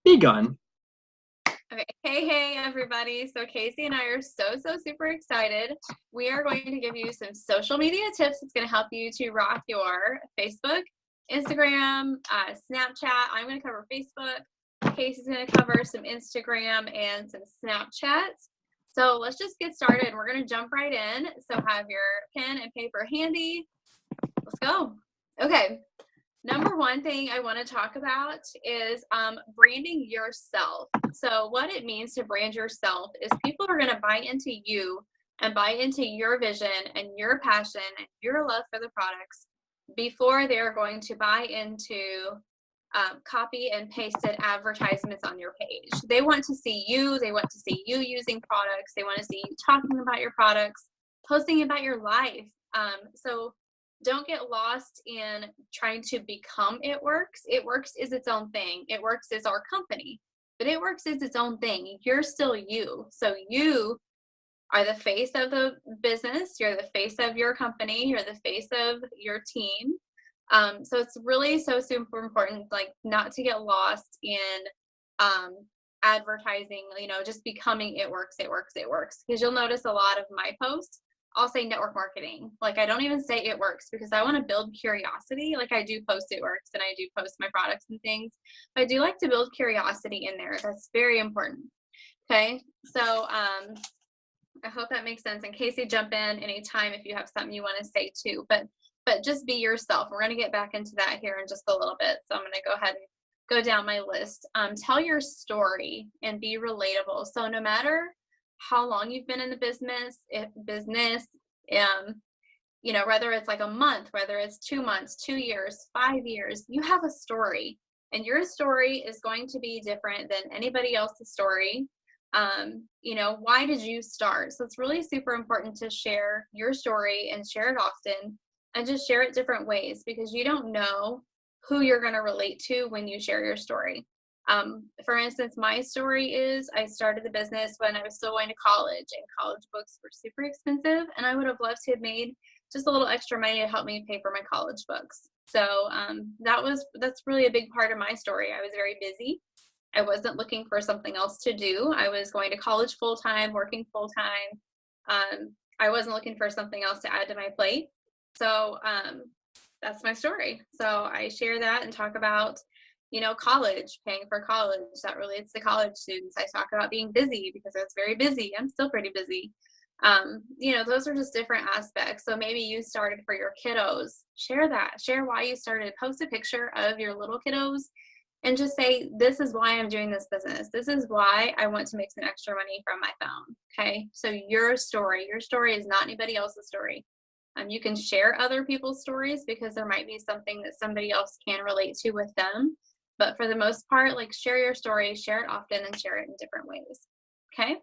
begun. Okay. Hey, everybody. So Casey and I are so super excited. We are going to give you some social media tips. It's going to help you to rock your Facebook, Instagram, Snapchat. I'm going to cover Facebook. Casey's going to cover some Instagram and some Snapchat. So let's just get started. We're going to jump right in. So have your pen and paper handy. Let's go. Okay. Number one thing I want to talk about is branding yourself. So what it means to brand yourself is people are going to buy into you and buy into your vision and your passion and your love for the products before they're going to buy into copy and pasted advertisements on your page. They want to see you. They want to see you using products. They want to see you talking about your products, posting about your life. So don't get lost in trying to become It Works. It Works is its own thing. It Works is our company, but It Works is its own thing. You're still you. So you are the face of the business. You're the face of your company. You're the face of your team. So it's really so super important, like not to get lost in advertising, just becoming It Works, It Works, It Works. Because you'll notice a lot of my posts, I'll say network marketing. Like I don't even say It Works because I want to build curiosity. Like I do post It Works and I do post my products and things. But I do like to build curiosity in there. That's very important. Okay. So I hope that makes sense. And Casey, jump in anytime if you have something you want to say too. But just be yourself. We're going to get back into that here in just a little bit. So I'm going to go ahead and go down my list. Tell your story and be relatable. So no matter how long you've been in the business, whether it's like a month, whether it's 2 months, 2 years, 5 years, you have a story, and your story is going to be different than anybody else's story. Why did you start? So it's really super important to share your story and share it often and just share it different ways, because you don't know who you're going to relate to when you share your story. For instance, my story is I started the business when I was still going to college, and college books were super expensive, and I would have loved to have made just a little extra money to help me pay for my college books. So that's really a big part of my story. I was very busy. I wasn't looking for something else to do. I was going to college full-time, working full-time. I wasn't looking for something else to add to my plate. So that's my story. So I share that and talk about college, paying for college. That relates to college students. I talk about being busy because I was very busy. I'm still pretty busy. Those are just different aspects. So maybe you started for your kiddos. Share that. Share why you started. Post a picture of your little kiddos and just say, this is why I'm doing this business. This is why I want to make some extra money from my phone. Okay. So your story is not anybody else's story. You can share other people's stories because there might be something that somebody else can relate to with them. But for the most part, like share your story, share it often, and share it in different ways. Okay.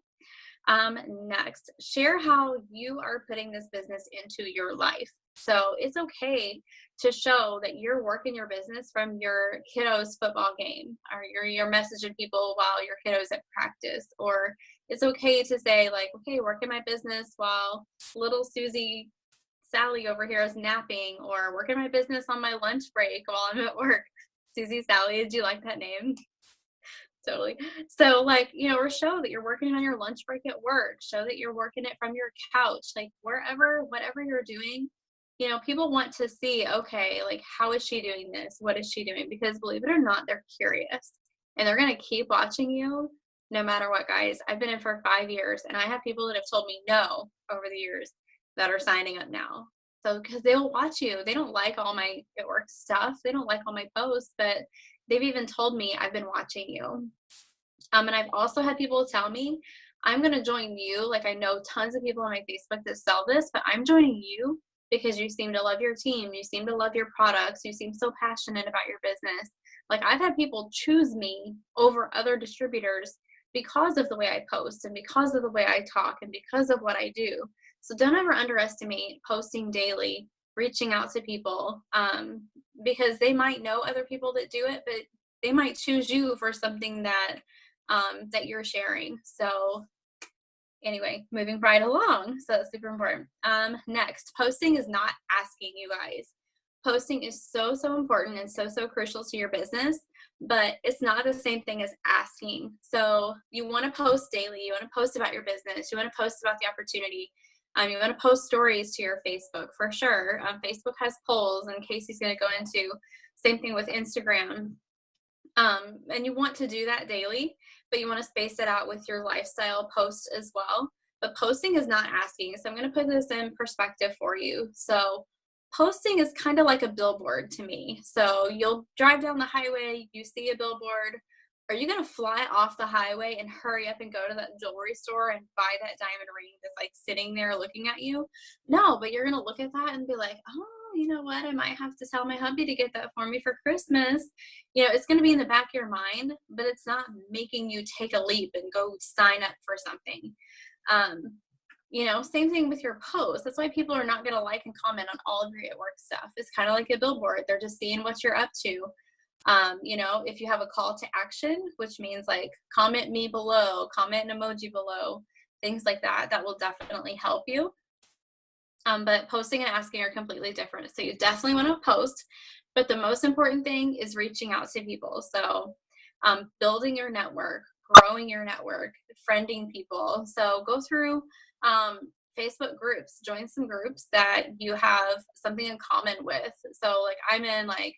Next, share how you are putting this business into your life. So it's okay to show that you're working your business from your kiddos' football game, or you're messaging people while your kiddos at practice, or it's okay to say like, okay, working my business while little Sally over here is napping, or working my business on my lunch break while I'm at work. Susie Sally, did you like that name? Totally. So or show that you're working on your lunch break at work. Show that you're working it from your couch, like whatever you're doing. People want to see, okay, like how is she doing this? What is she doing? Because believe it or not, they're curious and they're going to keep watching you no matter what, guys. I've been in for 5 years and I have people that have told me no over the years that are signing up now. So because they'll watch you. They don't like all my It Works stuff. They don't like all my posts, but they've even told me, I've been watching you. And I've also had people tell me, I'm going to join you. Like I know tons of people on my Facebook that sell this, but I'm joining you because you seem to love your team. You seem to love your products. You seem so passionate about your business. Like I've had people choose me over other distributors because of the way I post and because of the way I talk and because of what I do. So don't ever underestimate posting daily, reaching out to people, because they might know other people that do it, but they might choose you for something that you're sharing. So anyway, moving right along. So that's super important. Next, posting is not asking, you guys. Posting is so important and so crucial to your business. but it's not the same thing as asking. So you want to post daily. You want to post about your business. You want to post about the opportunity. You want to post stories to your Facebook for sure. Facebook has polls, and Casey's going to go into same thing with Instagram. And you want to do that daily, but you want to space it out with your lifestyle posts as well. But posting is not asking. So I'm going to put this in perspective for you. So posting is kind of like a billboard to me. So you'll drive down the highway, you see a billboard. Are you going to fly off the highway and hurry up and go to that jewelry store and buy that diamond ring that's like sitting there looking at you? No, but you're going to look at that and be like, oh, you know what? I might have to tell my hubby to get that for me for Christmas. You know, it's going to be in the back of your mind, but it's not making you take a leap and go sign up for something. You know, same thing with your posts. That's why people are not going to like and comment on all of your at work stuff. It's kind of like a billboard. They're just seeing what you're up to. You know, if you have a call to action, which means like comment me below, comment an emoji below, things like that, that will definitely help you. But posting and asking are completely different. So you definitely want to post, but the most important thing is reaching out to people. So building your network, growing your network, friending people. So go through Facebook groups, join some groups that you have something in common with. So like I'm in like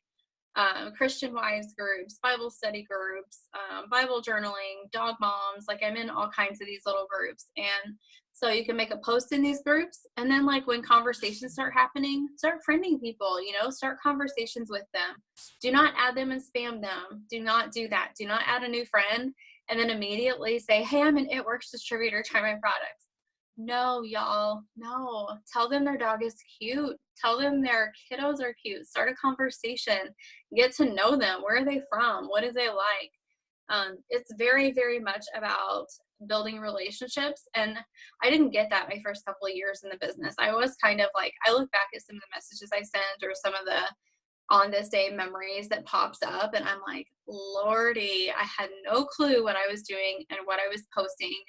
Christian wives groups, Bible study groups, Bible journaling, dog moms. Like I'm in all kinds of these little groups. And so you can make a post in these groups. And then like when conversations start happening, start friending people, you know, start conversations with them. Do not add them and spam them. Do not do that. Do not add a new friend and then immediately say, hey, I'm an It Works distributor. Try my products. No, y'all, no. Tell them their dog is cute. Tell them their kiddos are cute. Start a conversation. Get to know them. Where are they from? What do they like? It's very, very much about building relationships. And I didn't get that my first couple of years in the business. I was kind of like, I look back at some of the messages I sent or some of the on this day memories that pops up, and I'm like, Lordy, I had no clue what I was doing and what I was posting.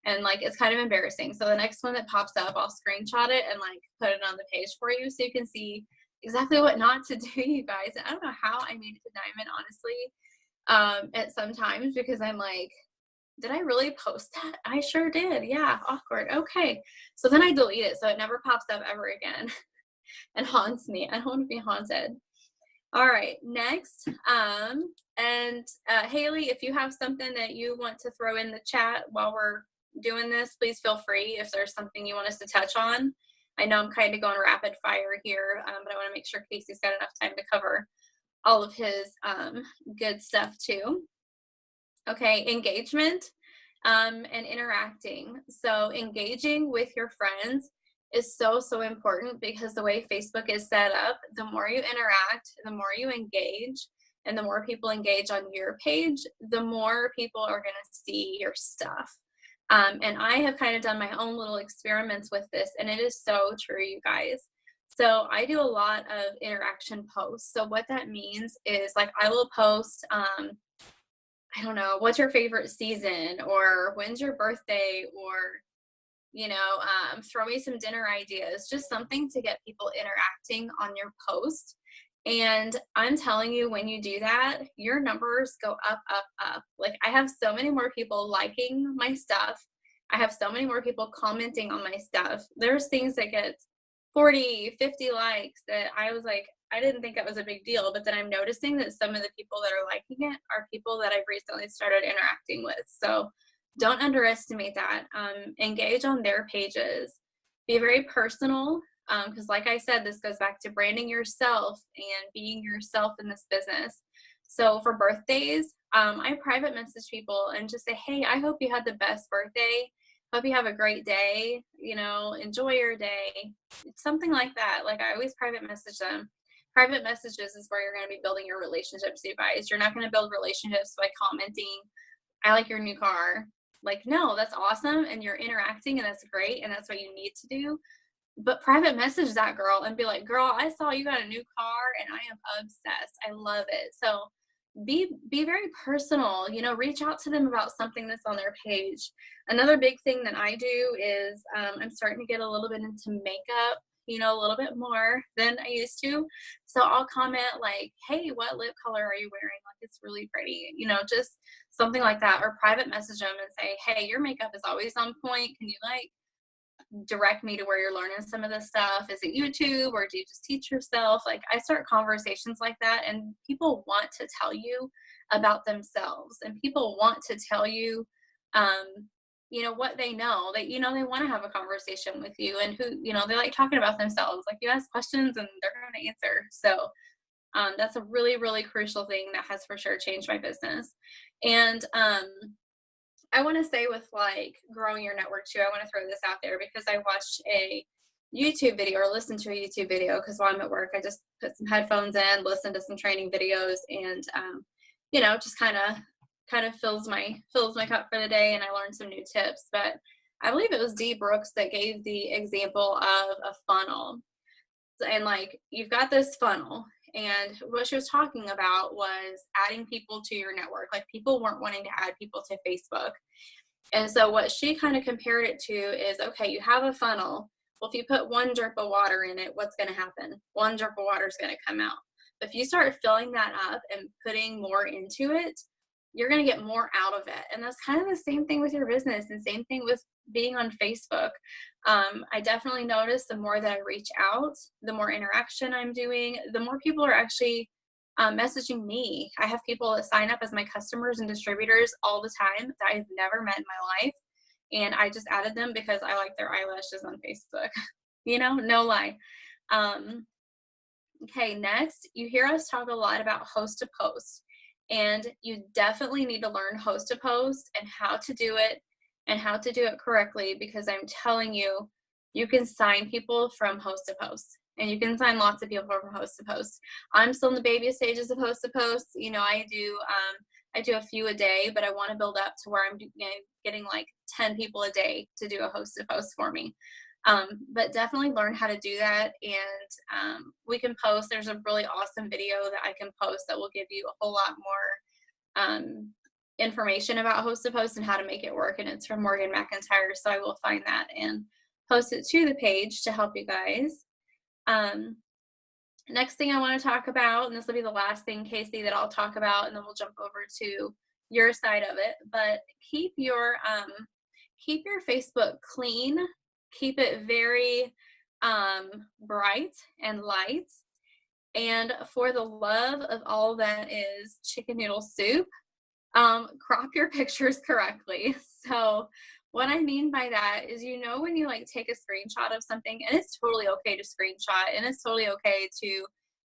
And like, it's kind of embarrassing. So the next one that pops up, I'll screenshot it and like put it on the page for you so you can see exactly what not to do, you guys. And I don't know how I made it to Diamond, honestly, at some times, because I'm like, did I really post that? I sure did. Yeah, awkward. Okay. So then I delete it so it never pops up ever again and haunts me. I don't want to be haunted. All right, next. Haley, if you have something that you want to throw in the chat while we're doing this, please feel free if there's something you want us to touch on. I know I'm kind of going rapid fire here, but I want to make sure Casey's got enough time to cover all of his good stuff too. Okay, engagement and interacting. So engaging with your friends is so, so important, because the way Facebook is set up, the more you interact, the more you engage, and the more people engage on your page, the more people are going to see your stuff. And I have kind of done my own little experiments with this, and it is so true, you guys. So I do a lot of interaction posts. So what that means is like I will post, I don't know, what's your favorite season, or when's your birthday, or, you know, throw me some dinner ideas, just something to get people interacting on your post. And I'm telling you, when you do that, your numbers go up, up, up. Like I have so many more people liking my stuff. I have so many more people commenting on my stuff. There's things that get 40, 50 likes that I was like, I didn't think it was a big deal, but then I'm noticing that some of the people that are liking it are people that I've recently started interacting with. So don't underestimate that. Engage on their pages. Be very personal, because like I said, this goes back to branding yourself and being yourself in this business. So for birthdays, I private message people and just say, hey, I hope you had the best birthday. Hope you have a great day. You know, enjoy your day. Something like that. Like I always private message them. Private messages is where you're going to be building your relationships, you guys. You're not going to build relationships by commenting, I like your new car. Like, no, that's awesome. And you're interacting and that's great. And that's what you need to do. But private message that girl and be like, girl, I saw you got a new car and I am obsessed. I love it. So be very personal, you know, reach out to them about something that's on their page. Another big thing that I do is I'm starting to get a little bit into makeup, you know, a little bit more than I used to. So I'll comment like, hey, what lip color are you wearing? Like, it's really pretty, you know, just something like that. Or private message them and say, hey, your makeup is always on point. Can you like direct me to where you're learning some of this stuff? Is it YouTube, or do you just teach yourself? Like, I start conversations like that, and people want to tell you about themselves, and people want to tell you, um, you know, what they know. That, you know, they want to have a conversation with you, and who, you know, they like talking about themselves. Like, you ask questions and they're going to answer. So that's a really, really crucial thing that has for sure changed my business. And I want to say with like growing your network too, I want to throw this out there because I watched a YouTube video or listened to a YouTube video because while I'm at work, I just put some headphones in, listen to some training videos, and you know, just kind of fills my cup for the day, and I learned some new tips. But I believe it was Dee Brooks that gave the example of a funnel. And like, you've got this funnel, and what she was talking about was adding people to your network. Like, people weren't wanting to add people to Facebook. And so what she kind of compared it to is, okay, you have a funnel. Well, if you put one drip of water in it, what's going to happen? One drip of water is going to come out. But if you start filling that up and putting more into it, you're going to get more out of it. And that's kind of the same thing with your business, and same thing with being on Facebook. I definitely notice the more that I reach out, the more interaction I'm doing, the more people are actually messaging me. I have people that sign up as my customers and distributors all the time that I've never met in my life. And I just added them because I like their eyelashes on Facebook. You know, no lie. Okay, next, you hear us talk a lot about host to post. And you definitely need to learn host to post and how to do it and how to do it correctly, because I'm telling you, you can sign people from host to post, and you can sign lots of people from host to post. I'm still in the baby stages of host to post. You know, I do a few a day, but I want to build up to where I'm getting like 10 people a day to do a host to post for me. But definitely learn how to do that. And we can post, there's a really awesome video that I can post that will give you a whole lot more information about host to post and how to make it work. And it's from Morgan McIntyre. So I will find that and post it to the page to help you guys. Next thing I want to talk about, and this will be the last thing, Casey, that I'll talk about, and then we'll jump over to your side of it. But keep your Facebook clean. Keep it very bright and light. And for the love of all that is chicken noodle soup, crop your pictures correctly. So what I mean by that is, you know, when you like take a screenshot of something, and it's totally okay to screenshot, and it's totally okay to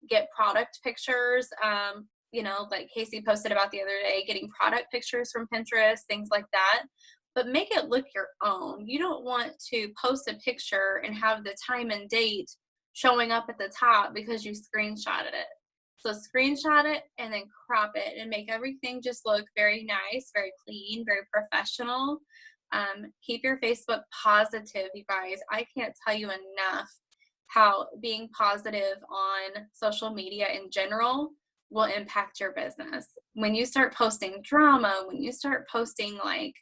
get product pictures, you know, like Casey posted about the other day, getting product pictures from Pinterest, things like that. But make it look your own. You don't want to post a picture and have the time and date showing up at the top because you screenshotted it. So screenshot it and then crop it and make everything just look very nice, very clean, very professional. Keep your Facebook positive, you guys. I can't tell you enough how being positive on social media in general will impact your business. When you start posting drama, when you start posting like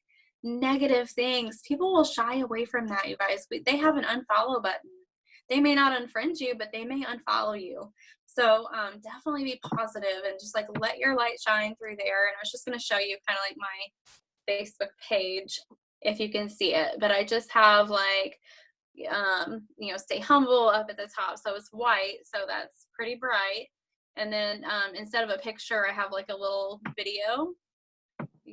negative things, people will shy away from that, you guys. They have an unfollow button. They may not unfriend you, but they may unfollow you. So definitely be positive and just like let your light shine through there. And I was just going to show you kind of like my Facebook page, if you can see it. But I just have like, you know, stay humble up at the top. So it's white, so that's pretty bright. And then instead of a picture, I have like a little video.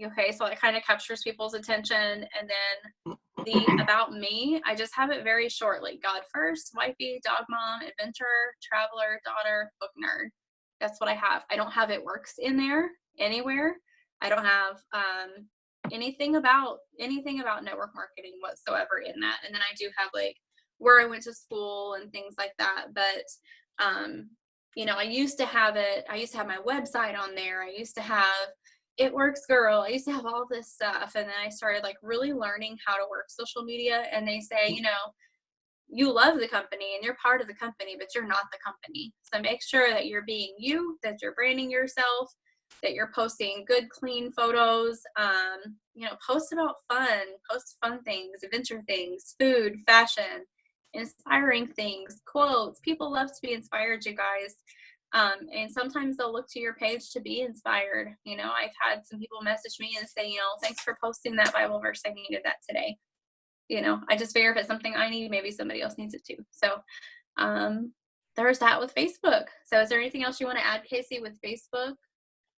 Okay, so it kind of captures people's attention. And then the about me, I just have it very short, like God first, wifey, dog mom, adventurer, traveler, daughter, book nerd. That's what I have. I don't have it works in there anywhere. I don't have anything about network marketing whatsoever in that. And then I do have like where I went to school and things like that. But you know, I used to have my website on there. I used to have It Works Girl. I used to have all this stuff. And then I started like really learning how to work social media. And they say, you know, you love the company and you're part of the company, but you're not the company. So make sure that you're being you, that you're branding yourself, that you're posting good, clean photos. You know, post about fun, post fun things, adventure things, food, fashion, inspiring things, quotes. People love to be inspired, you guys. And sometimes they'll look to your page to be inspired. You know, I've had some people message me and say, you know, thanks for posting that Bible verse. I needed that today. You know, I just figure if it's something I need, maybe somebody else needs it too. So there's that with Facebook. So is there anything else you want to add, Casey, with Facebook?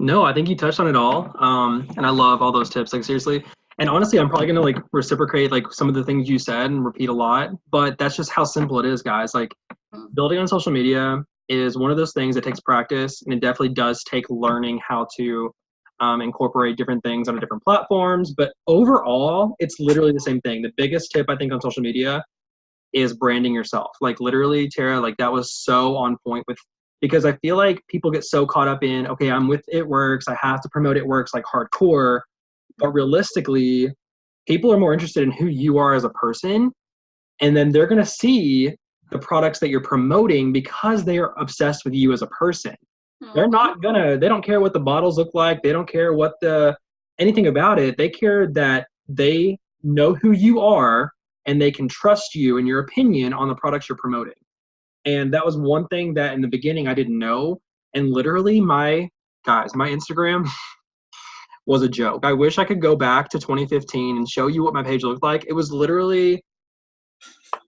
No, I think you touched on it all. And I love all those tips, like seriously. And honestly, I'm probably gonna like reciprocate like some of the things you said and repeat a lot, but that's just how simple it is, guys. Like building on social media is one of those things that takes practice, and it definitely does take learning how to incorporate different things on different platforms. But overall, it's literally the same thing. The biggest tip I think on social media is branding yourself. Like literally, Tara, like that was so on point with, because I feel like people get so caught up in, okay, I'm with It Works, I have to promote It Works like hardcore. But realistically, people are more interested in who you are as a person. And then they're going to see the products that you're promoting because they are obsessed with you as a person. They're not gonna, they don't care what the bottles look like. They don't care what anything about it. They care that they know who you are and they can trust you and your opinion on the products you're promoting. And that was one thing that in the beginning I didn't know. And literally my Instagram was a joke. I wish I could go back to 2015 and show you what my page looked like. It was literally,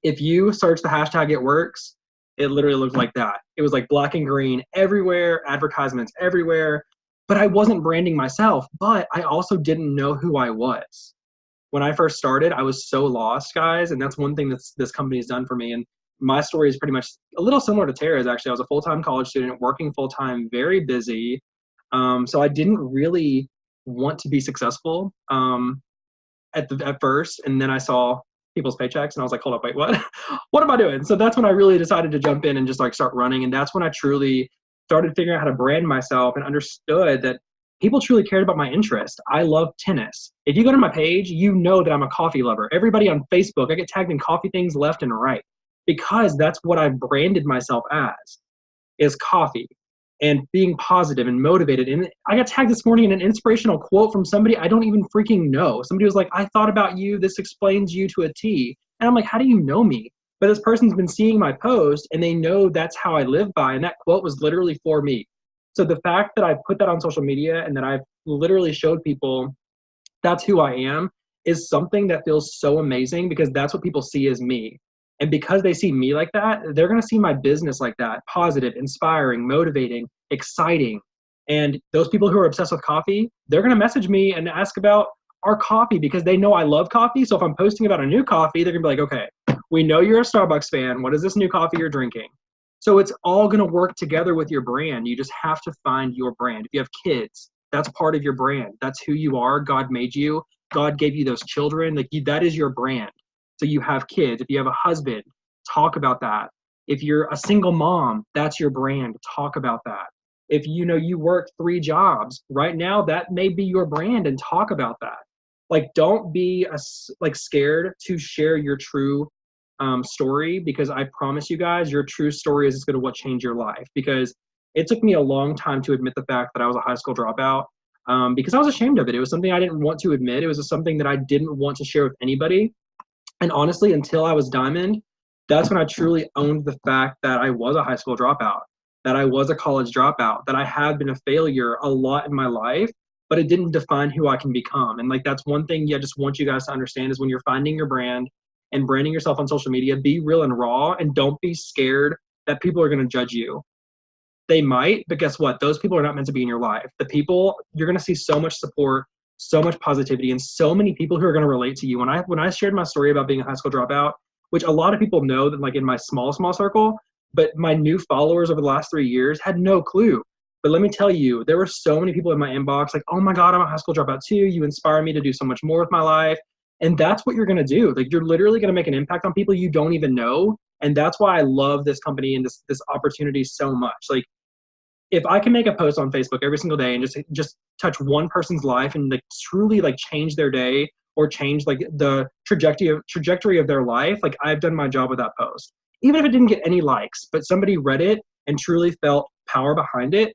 if you search the hashtag It Works, it literally looked like that. It was like black and green everywhere, advertisements everywhere. But I wasn't branding myself, but I also didn't know who I was. When I first started, I was so lost, guys. And that's one thing that this company has done for me. And my story is pretty much a little similar to Tara's, actually. I was a full-time college student, working full-time, very busy. So I didn't really want to be successful at first. And then I saw people's paychecks and I was like, hold up, wait, what? What am I doing? So that's when I really decided to jump in and just like start running. And that's when I truly started figuring out how to brand myself and understood that people truly cared about my interest. I love tennis. If you go to my page, you know that I'm a coffee lover. Everybody on Facebook, I get tagged in coffee things left and right because that's what I've branded myself as, is coffee and being positive and motivated. And I got tagged this morning in an inspirational quote from somebody I don't even freaking know. Somebody was like, I thought about you. This explains you to a T. And I'm like, how do you know me? But this person's been seeing my post and they know that's how I live by. And that quote was literally for me. So the fact that I put that on social media and that I've literally showed people that's who I am is something that feels so amazing because that's what people see as me. And because they see me like that, they're going to see my business like that, positive, inspiring, motivating, exciting. And those people who are obsessed with coffee, they're going to message me and ask about our coffee because they know I love coffee. So if I'm posting about a new coffee, they're going to be like, okay, we know you're a Starbucks fan. What is this new coffee you're drinking? So it's all going to work together with your brand. You just have to find your brand. If you have kids, that's part of your brand. That's who you are. God made you. God gave you those children. Like that is your brand. So you have kids. If you have a husband, talk about that. If you're a single mom, that's your brand. Talk about that. If you know you work 3 jobs right now, that may be your brand, and talk about that. Like, don't be scared to share your true story, because I promise you guys, your true story is going to what change your life. Because it took me a long time to admit the fact that I was a high school dropout, because I was ashamed of it. It was something I didn't want to admit. It was something that I didn't want to share with anybody. And honestly, until I was Diamond, that's when I truly owned the fact that I was a high school dropout, that I was a college dropout, that I have been a failure a lot in my life, but it didn't define who I can become. And like, that's one thing I just want you guys to understand is when you're finding your brand and branding yourself on social media, be real and raw, and don't be scared that people are going to judge you. They might, but guess what? Those people are not meant to be in your life. The people, you're going to see so much support, so much positivity, and so many people who are going to relate to you. When I shared my story about being a high school dropout, which a lot of people know that like in my small circle, but my new followers over the last 3 years had no clue. But let me tell you, there were so many people in my inbox like, oh my God, I'm a high school dropout too. You inspire me to do so much more with my life. And that's what you're going to do. Like, you're literally going to make an impact on people you don't even know. And that's why I love this company and this opportunity so much. Like, if I can make a post on Facebook every single day and just touch one person's life and like truly like change their day or change like the trajectory of their life, like I've done my job with that post. Even if it didn't get any likes, but somebody read it and truly felt power behind it,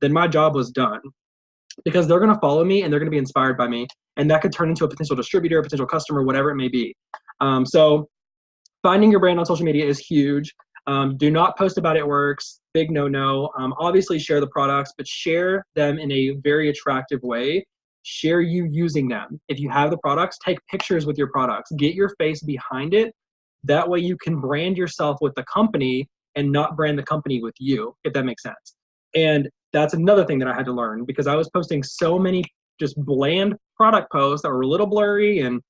then my job was done. Because they're going to follow me and they're going to be inspired by me, and that could turn into a potential distributor, a potential customer, whatever it may be. So finding your brand on social media is huge. Do not post about It Works. Big no-no. Obviously share the products, but share them in a very attractive way. Share you using them. If you have the products, take pictures with your products. Get your face behind it. That way you can brand yourself with the company and not brand the company with you, if that makes sense. And that's another thing that I had to learn, because I was posting so many just bland product posts that were a little blurry and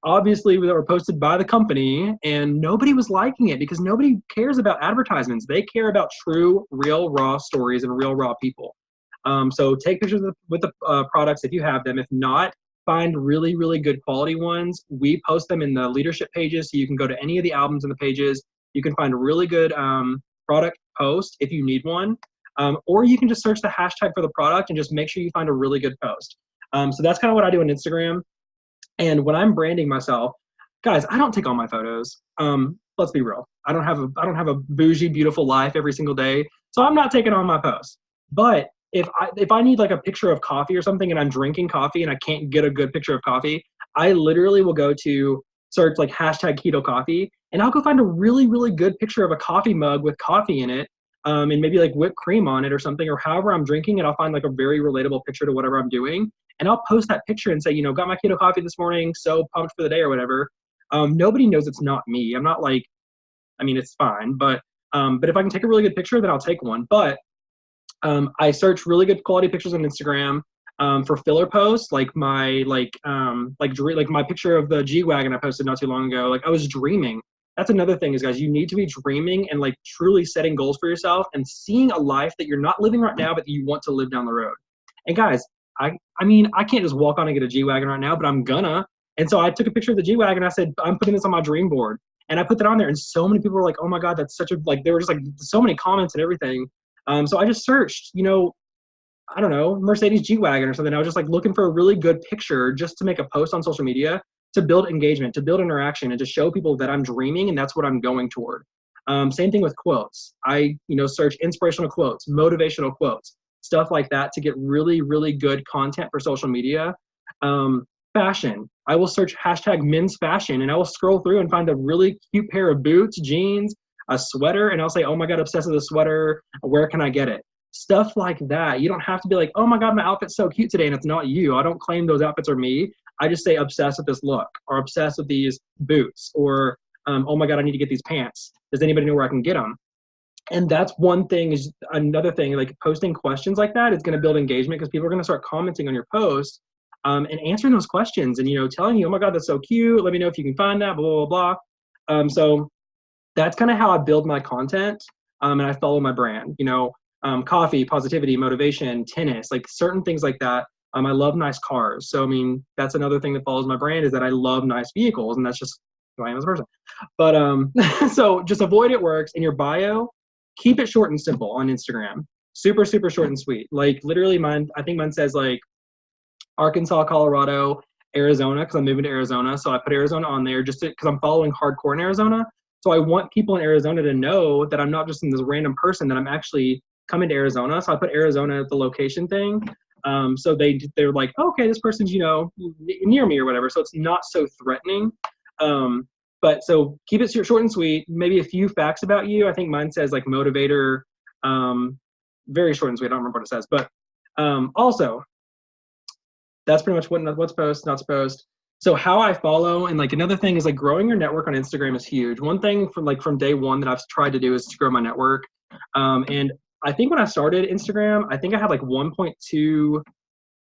obviously that were posted by the company, and nobody was liking it because nobody cares about advertisements. They care about true, real, raw stories and real, raw people. So take pictures with the products if you have them. If not, find really, really good quality ones. We post them in the leadership pages, so you can go to any of the albums in the pages. You can find a really good product post if you need one. Or you can just search the hashtag for the product and just make sure you find a really good post. So that's kind of what I do on Instagram. And when I'm branding myself, guys, I don't take all my photos. Let's be real. I don't have a bougie, beautiful life every single day, so I'm not taking all my posts. But if I need like a picture of coffee or something and I'm drinking coffee and I can't get a good picture of coffee, I literally will go to search like hashtag keto coffee, and I'll go find a really, really good picture of a coffee mug with coffee in it, and maybe like whipped cream on it or something, or however I'm drinking it. I'll find like a very relatable picture to whatever I'm doing, and I'll post that picture and say, you know, got my keto coffee this morning, so pumped for the day or whatever. Nobody knows it's not me. I'm not like, I mean, it's fine, but if I can take a really good picture, then I'll take one. But I search really good quality pictures on Instagram for filler posts, like my like my picture of the G-Wagon I posted not too long ago. Like I was dreaming. That's another thing is, guys, you need to be dreaming and like truly setting goals for yourself and seeing a life that you're not living right now, but that you want to live down the road. And guys, I mean, I can't just walk on and get a G-Wagon right now, but I'm gonna. And so I took a picture of the G-Wagon. I said, I'm putting this on my dream board. And I put that on there, and so many people were like, oh my God, that's such a, like, there were just like so many comments and everything. So I just searched, you know, I don't know, Mercedes G-Wagon or something. I was just like looking for a really good picture just to make a post on social media to build engagement, to build interaction, and to show people that I'm dreaming and that's what I'm going toward. Same thing with quotes. I, you know, search inspirational quotes, motivational quotes, stuff like that to get really, really good content for social media. Fashion. I will search hashtag men's fashion, and I will scroll through and find a really cute pair of boots, jeans, a sweater, and I'll say, oh my God, obsessed with the sweater. Where can I get it? Stuff like that. You don't have to be like, oh my God, my outfit's so cute today, and it's not you. I don't claim those outfits are me. I just say obsessed with this look, or obsessed with these boots, or oh my God, I need to get these pants. Does anybody know where I can get them? And that's one thing. Is another thing, like posting questions like that is going to build engagement, because people are going to start commenting on your post and answering those questions, and, you know, telling you, oh my God, that's so cute. Let me know if you can find that, blah, blah, blah. So that's kind of how I build my content, and I follow my brand, you know, coffee, positivity, motivation, tennis, like certain things like that. I love nice cars. So, I mean, that's another thing that follows my brand, is that I love nice vehicles, and that's just who I am as a person. But so just avoid It Works in your bio. Keep it short and simple on Instagram. Super, super short and sweet. Like literally mine, I think mine says like Arkansas, Colorado, Arizona, because I'm moving to Arizona. So I put Arizona on there just because I'm following hardcore in Arizona. So I want people in Arizona to know that I'm not just this random person, that I'm actually coming to Arizona. So I put Arizona as the location thing. So they're like, oh, okay, this person's, you know, near me or whatever. So it's not so threatening. But so keep it short and sweet. Maybe a few facts about you. I think mine says like motivator, very short and sweet. I don't remember what it says, but also that's pretty much what's post, not supposed. So how I follow, and like another thing is like growing your network on Instagram is huge. One thing from day one that I've tried to do is to grow my network. And I think when I started Instagram, I think I had like 1.2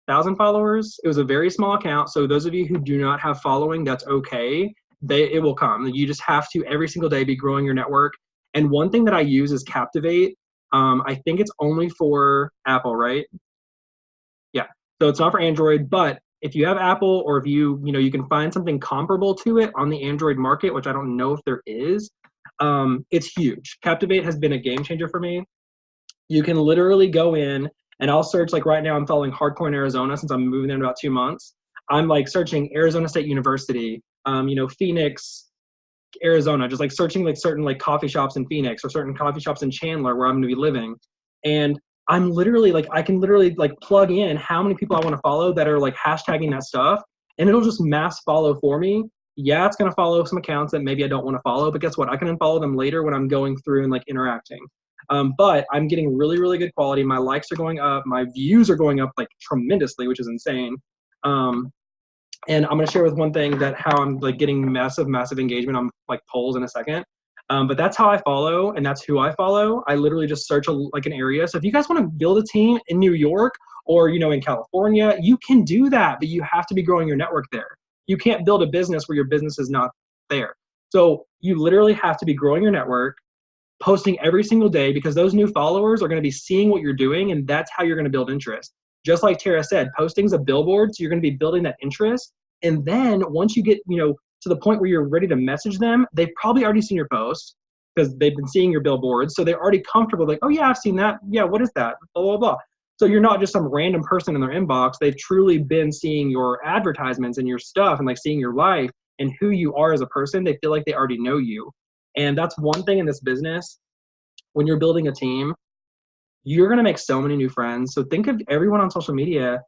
thousand followers. It was a very small account. So those of you who do not have following, that's okay. It will come. You just have to every single day be growing your network. And one thing that I use is Captivate. I think it's only for Apple, right? Yeah. So it's not for Android, but if you have Apple, or if you can find something comparable to it on the Android market, which I don't know if there is, it's huge. Captivate has been a game changer for me. You can literally go in, and I'll search, like right now I'm following hardcore in Arizona since I'm moving there in about 2 months. I'm like searching Arizona State University, Phoenix, Arizona, just like searching like certain like coffee shops in Phoenix or certain coffee shops in Chandler where I'm going to be living. And I'm literally like, I can literally like plug in how many people I want to follow that are like hashtagging that stuff, and it'll just mass follow for me. Yeah, it's going to follow some accounts that maybe I don't want to follow, but guess what? I can unfollow them later when I'm going through and like interacting. But I'm getting really, really good quality. My likes are going up. My views are going up like tremendously, which is insane. And I'm going to share with one thing that how I'm like getting massive, massive engagement on like polls in a second. But that's how I follow, and that's who I follow. I literally just search like an area. So if you guys want to build a team in New York or, you know, in California, you can do that, but you have to be growing your network there. You can't build a business where your business is not there. So you literally have to be growing your network, posting every single day, because those new followers are going to be seeing what you're doing, and that's how you're going to build interest. Just like Tara said, posting's a billboard, so you're going to be building that interest. And then once you get, you know, to the point where you're ready to message them, they've probably already seen your posts because they've been seeing your billboards. So they're already comfortable, like, oh yeah, I've seen that. Yeah, what is that? Blah, blah, blah. So you're not just some random person in their inbox. They've truly been seeing your advertisements and your stuff and like seeing your life and who you are as a person. They feel like they already know you. And that's one thing in this business. When you're building a team, you're going to make so many new friends. So think of everyone on social media.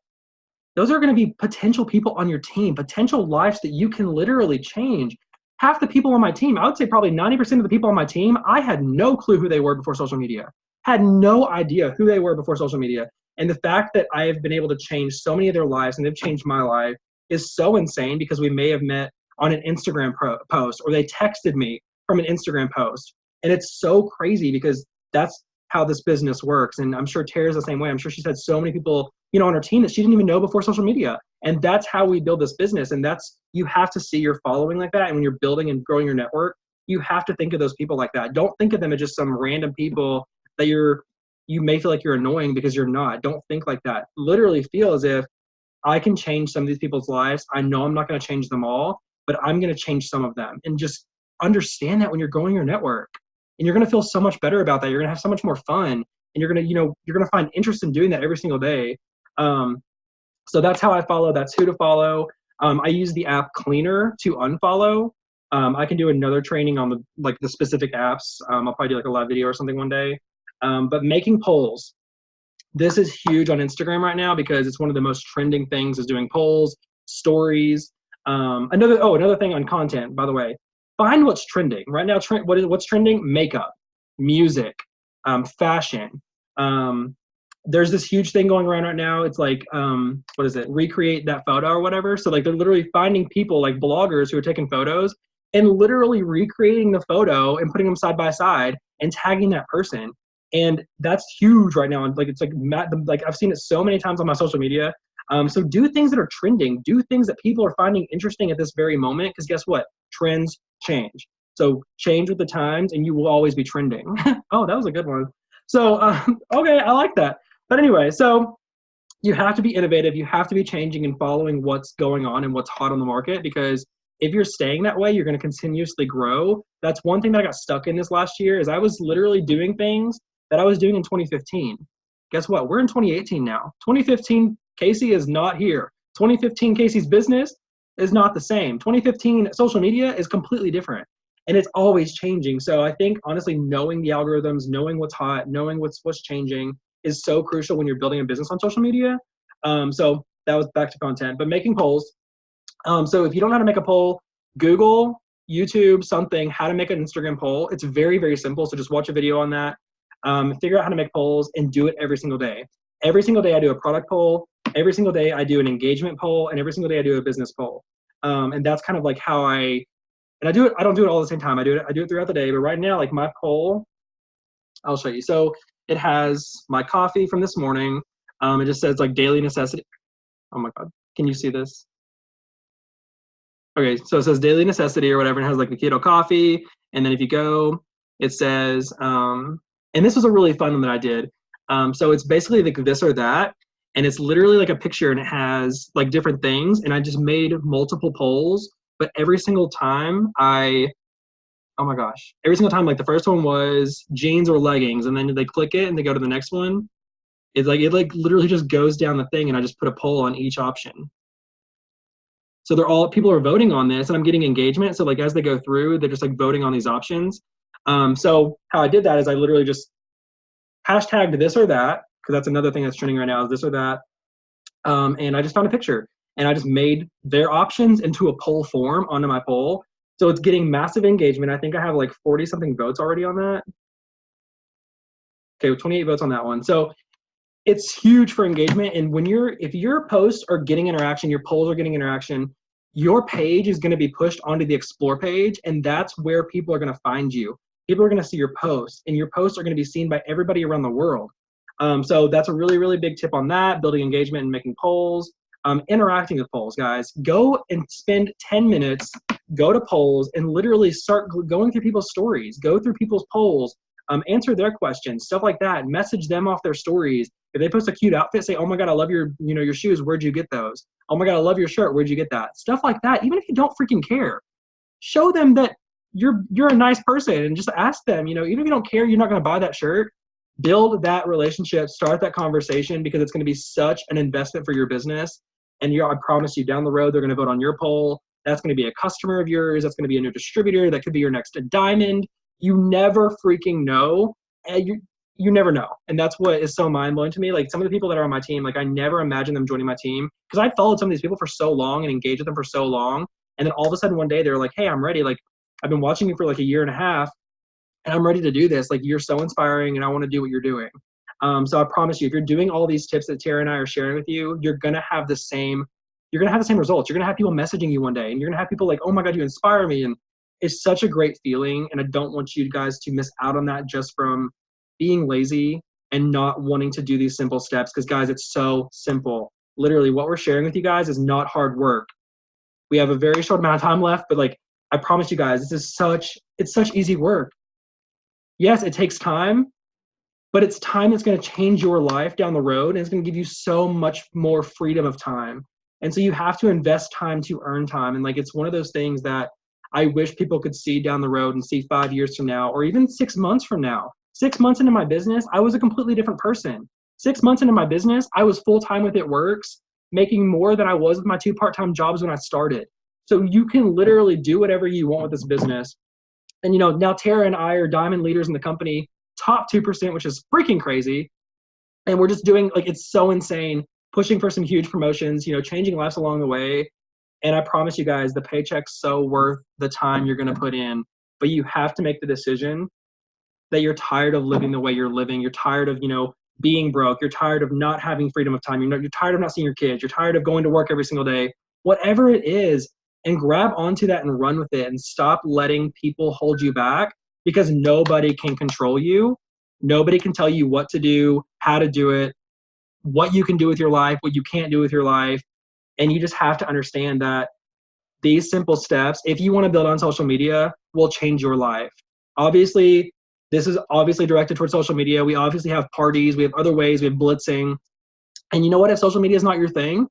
Those are going to be potential people on your team, potential lives that you can literally change. Half the people on my team, I would say probably 90% of the people on my team, I had no clue who they were before social media. Had no idea who they were before social media. And the fact that I have been able to change so many of their lives and they've changed my life is so insane, because we may have met on an Instagram post, or they texted me from an Instagram post. And it's so crazy because that's how this business works. And I'm sure Tara's the same way. I'm sure she's had so many people, you know, on her team that she didn't even know before social media. And that's how we build this business. And that's, you have to see your following like that. And when you're building and growing your network, you have to think of those people like that. Don't think of them as just some random people that you may feel like you're annoying, because you're not. Don't think like that. Literally feel as if I can change some of these people's lives. I know I'm not going to change them all, but I'm going to change some of them. And just understand that when you're growing your network. And you're going to feel so much better about that. You're going to have so much more fun. And you're going to, you know, you're going to find interest in doing that every single day. So that's how I follow. That's who to follow. I use the app Cleaner to unfollow. I can do another training on the specific apps. I'll probably do like a live video or something one day. But making polls. This is huge on Instagram right now because it's one of the most trending things, is doing polls, stories. Another thing on content, by the way. Find what's trending right now. What's trending? Makeup, music, fashion. There's this huge thing going around right now. It's like, what is it? Recreate that photo or whatever. So like they're literally finding people like bloggers who are taking photos and literally recreating the photo and putting them side by side and tagging that person. And that's huge right now. Like it's like I've seen it so many times on my social media. So do things that are trending. Do things that people are finding interesting at this very moment. Because guess what? Trends change. So change with the times and you will always be trending. Oh, that was a good one. So, okay, I like that. But anyway, so you have to be innovative. You have to be changing and following what's going on and what's hot on the market, because if you're staying that way, you're going to continuously grow. That's one thing that I got stuck in this last year, is I was literally doing things that I was doing in 2015. Guess what? We're in 2018 now. 2015, Casey is not here. 2015, Casey's business is not the same. 2015 social media is completely different, and it's always changing. So I think honestly, knowing the algorithms, knowing what's hot, knowing what's changing is so crucial when you're building a business on social media. So that was back to content, but making polls. So if you don't know how to make a poll, Google, YouTube, something, how to make an Instagram poll. It's very, very simple. So just watch a video on that. Figure out how to make polls and do it every single day. Every single day I do a product poll. Every single day I do an engagement poll, and every single day I do a business poll. And that's kind of like how I do it. I don't do it all at the same time. I do it throughout the day. But right now, like my poll, I'll show you. So it has my coffee from this morning. It just says like daily necessity. Oh my God. Can you see this? Okay. So it says daily necessity or whatever. And it has like the keto coffee. And then if you go, it says, and this was a really fun one that I did. So it's basically like this or that. And it's literally like a picture, and it has like different things. And I just made multiple polls, but every single time oh my gosh, every single time, like the first one was jeans or leggings. And then they click it and they go to the next one. It literally just goes down the thing, and I just put a poll on each option. So people are voting on this, and I'm getting engagement. So like as they go through, they're just like voting on these options. So how I did that is I literally just hashtagged this or that, because that's another thing that's trending right now, is this or that. And I just found a picture. and I just made their options into a poll form onto my poll. So it's getting massive engagement. I think I have like 40 something votes already on that. Okay, 28 votes on that one. So it's huge for engagement. And if your posts are getting interaction, your polls are getting interaction, your page is going to be pushed onto the explore page, and that's where people are going to find you. People are going to see your posts, and your posts are going to be seen by everybody around the world. So that's a really, really big tip on that, building engagement and making polls, interacting with polls, guys. Go and spend 10 minutes, go to polls, and literally start going through people's stories, go through people's polls, answer their questions, stuff like that. Message them off their stories. If they post a cute outfit, say, oh my God, I love your shoes. Where'd you get those? Oh my God, I love your shirt. Where'd you get that? Stuff like that. Even if you don't freaking care, show them that you're a nice person, and just ask them, even if you don't care, you're not going to buy that shirt. Build that relationship, start that conversation, because it's going to be such an investment for your business. And I promise you, down the road, they're going to vote on your poll. That's going to be a customer of yours. That's going to be a new distributor. That could be your next diamond. You never freaking know. You never know. And that's what is so mind-blowing to me. Like, some of the people that are on my team, like, I never imagined them joining my team, because I followed some of these people for so long and engaged with them for so long. And then all of a sudden one day they're like, hey, I'm ready. Like, I've been watching you for like a year and a half, and I'm ready to do this. Like, you're so inspiring, and I want to do what you're doing. So I promise you, if you're doing all these tips that Tara and I are sharing with you, you're going to have the same results. You're going to have people messaging you one day, and you're going to have people like, oh my God, you inspire me. And it's such a great feeling. And I don't want you guys to miss out on that just from being lazy and not wanting to do these simple steps. Because guys, it's so simple. Literally, what we're sharing with you guys is not hard work. We have a very short amount of time left, but like, I promise you guys, it's such easy work. Yes, it takes time, but it's time that's going to change your life down the road, and it's going to give you so much more freedom of time. And so you have to invest time to earn time. And like, it's one of those things that I wish people could see down the road and see 5 years from now, or even 6 months from now. 6 months into my business, I was a completely different person. 6 months into my business, I was full-time with It Works, making more than I was with my 2 part-time jobs when I started. So you can literally do whatever you want with this business. And now Tara and I are diamond leaders in the company, top 2%, which is freaking crazy. And we're just doing, like, it's so insane, pushing for some huge promotions, changing lives along the way. And I promise you guys, the paycheck's so worth the time you're going to put in. But you have to make the decision that you're tired of living the way you're living. You're tired of, being broke. You're tired of not having freedom of time. You're tired of not seeing your kids. You're tired of going to work every single day. Whatever it is, and grab onto that and run with it, and stop letting people hold you back, because nobody can control you. Nobody can tell you what to do, how to do it, what you can do with your life, what you can't do with your life. And you just have to understand that these simple steps, if you want to build on social media, will change your life. Obviously, this is obviously directed towards social media. We obviously have parties. We have other ways. We have blitzing. And you know what? If social media is not your thing,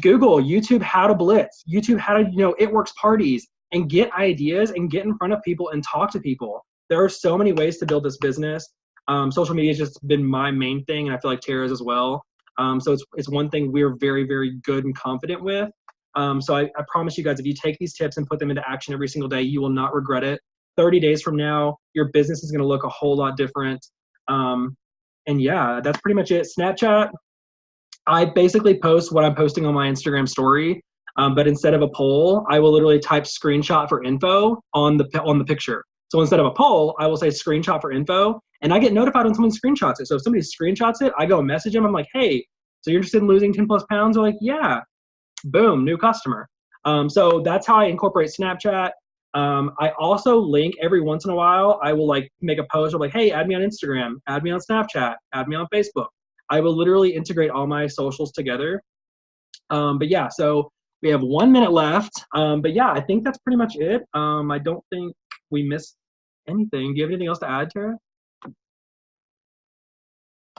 Google YouTube how to blitz, YouTube how to, It Works parties, and get ideas and get in front of people and talk to people. There are so many ways to build this business. Social media has just been my main thing, and I feel like Tara's as well. So it's one thing we're very, very good and confident with. So I promise you guys, if you take these tips and put them into action every single day, you will not regret it. 30 days from now, your business is going to look a whole lot different. And yeah, that's pretty much it. Snapchat, I basically post what I'm posting on my Instagram story, but instead of a poll, I will literally type screenshot for info on the picture. So instead of a poll, I will say screenshot for info, and I get notified when someone screenshots it. So if somebody screenshots it, I go and message them. I'm like, hey, so you're interested in losing 10 plus pounds? They're like, yeah. Boom, new customer. So that's how I incorporate Snapchat. I also link every once in a while. I will like make a post of like, hey, add me on Instagram, add me on Snapchat, add me on Facebook. I will literally integrate all my socials together. But yeah, so we have 1 minute left. But yeah, I think that's pretty much it. I don't think we missed anything. Do you have anything else to add, Tara?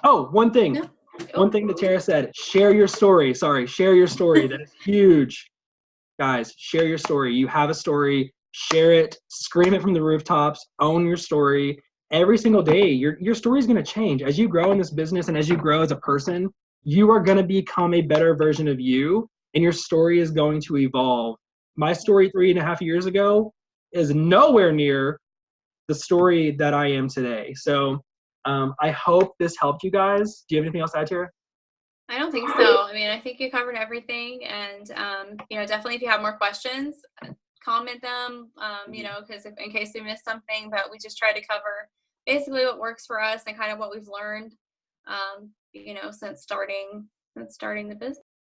Oh, one thing. No. One thing that Tara said, share your story. Sorry, share your story. That is huge. Guys, share your story. You have a story, share it, scream it from the rooftops, own your story. Every single day, your story is going to change. As you grow in this business and as you grow as a person, you are going to become a better version of you, and your story is going to evolve. My story 3.5 years ago is nowhere near the story that I am today. So I hope this helped you guys. Do you have anything else to add, Tara? I don't think so. I mean, I think you covered everything, and you know, definitely if you have more questions, comment them. You know, because in case we missed something, but we just try to cover basically what works for us and kind of what we've learned. You know, since starting the business.